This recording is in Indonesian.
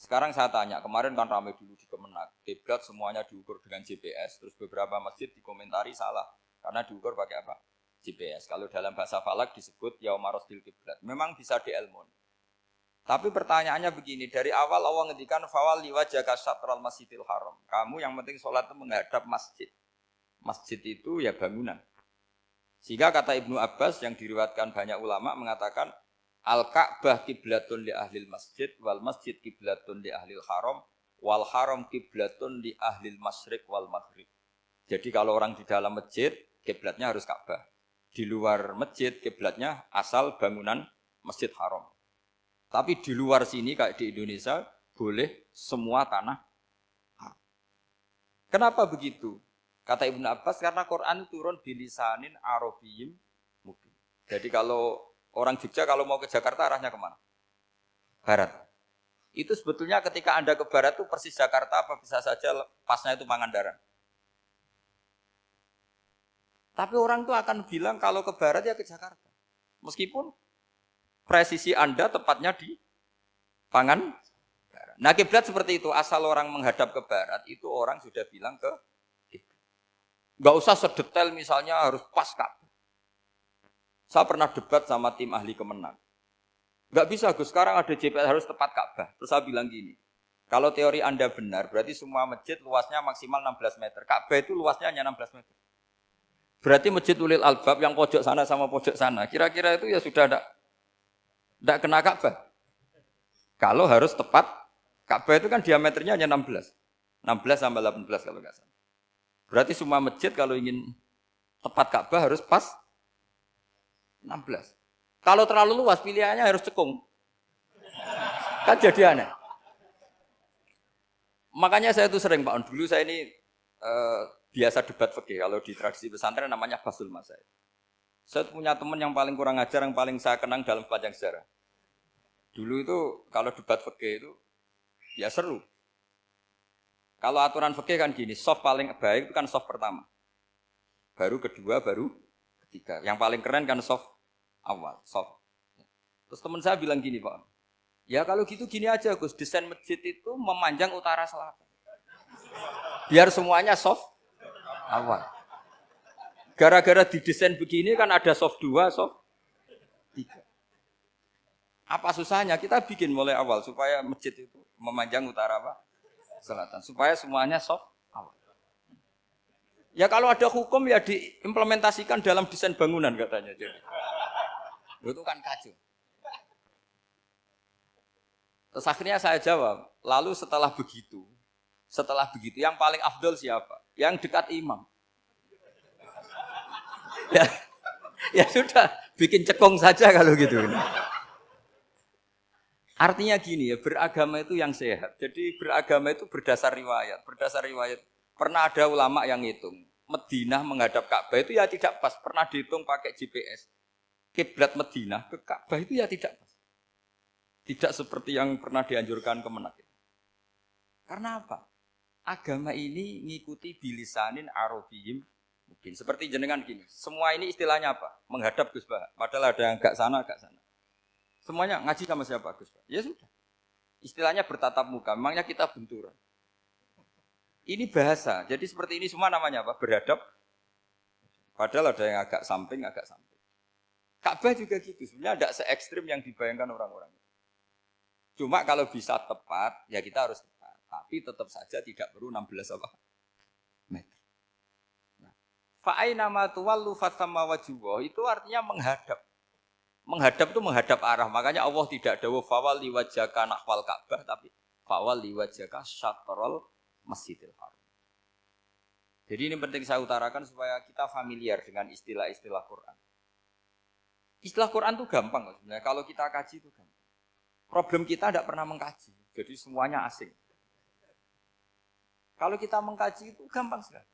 Sekarang saya tanya, kemarin kan ramai dulu di Kemenak, kiblat semuanya diukur dengan GPS, terus beberapa masjid dikomentari salah karena diukur pakai apa? GPS. Kalau dalam bahasa falak disebut yaumarosdil kiblat. Memang bisa diilmun. Tapi pertanyaannya begini, dari awal Allah ngendikan fawal liwajhaka syatral masjidil haram. Kamu yang penting sholat itu menghadap masjid. Masjid itu ya bangunan. Sehingga kata Ibnu Abbas yang diriwayatkan banyak ulama mengatakan Al-Ka'bah kiblatun li ahlil masjid wal masjid kiblatun li ahlil haram wal haram kiblatun li ahlil masyriq wal maghrib. Jadi kalau orang di dalam masjid kiblatnya harus Ka'bah. Di luar masjid kiblatnya asal bangunan Masjid Haram. Tapi di luar sini kayak di Indonesia boleh semua tanah. Kenapa begitu? Kata Ibnu Abbas karena Quran turun bilisanin Arabiyyim mubin. Jadi kalau orang Jogja kalau mau ke Jakarta arahnya kemana? Barat. Itu sebetulnya ketika Anda ke barat itu persis Jakarta apa bisa saja pasnya itu Pangandaran. Tapi orang tuh akan bilang kalau ke barat ya ke Jakarta. Meskipun presisi Anda tepatnya di Pangandaran. Nah kiblat seperti itu, asal orang menghadap ke barat, itu orang sudah bilang ke kiblat. Nggak usah sedetail misalnya harus pas Ka'bah. Saya pernah debat sama tim ahli Kemenak. Nggak bisa Gus, sekarang ada GPS harus tepat Ka'bah. Terus saya bilang gini, kalau teori Anda benar, berarti semua masjid luasnya maksimal 16 meter. Ka'bah itu luasnya hanya 16 meter. Berarti masjid Ulil Albab yang pojok sana sama pojok sana, kira-kira itu ya sudah tidak kena Ka'bah. Kalau harus tepat, Ka'bah itu kan diameternya hanya 16. 16 sampai 18 kalau nggak salah. Berarti semua masjid kalau ingin tepat Ka'bah harus pas 16. Kalau terlalu luas pilihannya harus cekung. Kan jadi aneh. Makanya saya itu sering Pak, dulu saya ini biasa debat fikih. Kalau di tradisi pesantren namanya Basul Masail. Saya punya teman yang paling kurang ajar, yang paling saya kenang dalam panjang sejarah. Dulu itu kalau debat fikih itu ya seru. Kalau aturan fikih kan gini, soft paling baik itu kan soft pertama. Baru kedua, baru ketiga. Yang paling keren kan soft awal, soft. Terus teman saya bilang gini Pak, ya kalau gitu gini aja Gus, desain masjid itu memanjang utara selatan. Biar semuanya soft awal. Gara-gara didesain begini kan ada soft 2, soft 3. Apa susahnya? Kita bikin mulai awal supaya masjid itu memanjang utara apa? Selatan. Supaya semuanya soft awal. Ya kalau ada hukum ya diimplementasikan dalam desain bangunan katanya. Jadi. Itu kan kacau. Terus akhirnya saya jawab, lalu setelah begitu yang paling afdol siapa? Yang dekat imam. Ya sudah, bikin cekung saja kalau gitu. Artinya gini ya, beragama itu yang sehat. Jadi beragama itu berdasar riwayat. Berdasar riwayat, pernah ada ulama yang ngitung. Madinah menghadap Ka'bah itu ya tidak pas. Pernah dihitung pakai GPS. Kiblat Madinah ke Ka'bah itu ya tidak pas. Tidak seperti yang pernah dianjurkan Kemenak. Karena apa? Agama ini ngikuti bilisanin Arabiyyim mungkin. Seperti jenengan gini. Semua ini istilahnya apa? Menghadap Gus Bah. Padahal ada yang agak sana, agak sana. Semuanya ngaji sama siapa Gus Bah? Ya sudah. Istilahnya bertatap muka. Memangnya kita benturan. Ini bahasa. Jadi seperti ini semua namanya apa? Berhadap. Padahal ada yang agak samping, agak samping. Ka'bah juga gitu. Sebenarnya tidak se-ekstrim yang dibayangkan orang-orang. Cuma kalau bisa tepat, ya kita harus tepat. Tapi tetap saja tidak perlu 16 apa? Meter. Nah, fa'aina ma tuwallu fathamma wajhuhu itu artinya menghadap. Menghadap itu menghadap arah. Makanya Allah tidak dawuh fawal liwajhaka nahwal Ka'bah, tapi fawal liwajhaka syatrul Masjidil Haram. Jadi ini penting saya utarakan supaya kita familiar dengan istilah-istilah Quran. Istilah Quran itu gampang sebenarnya. Kalau kita kaji itu gampang. Problem kita tidak pernah mengkaji. Jadi semuanya asing. Kalau kita mengkaji itu gampang sekali.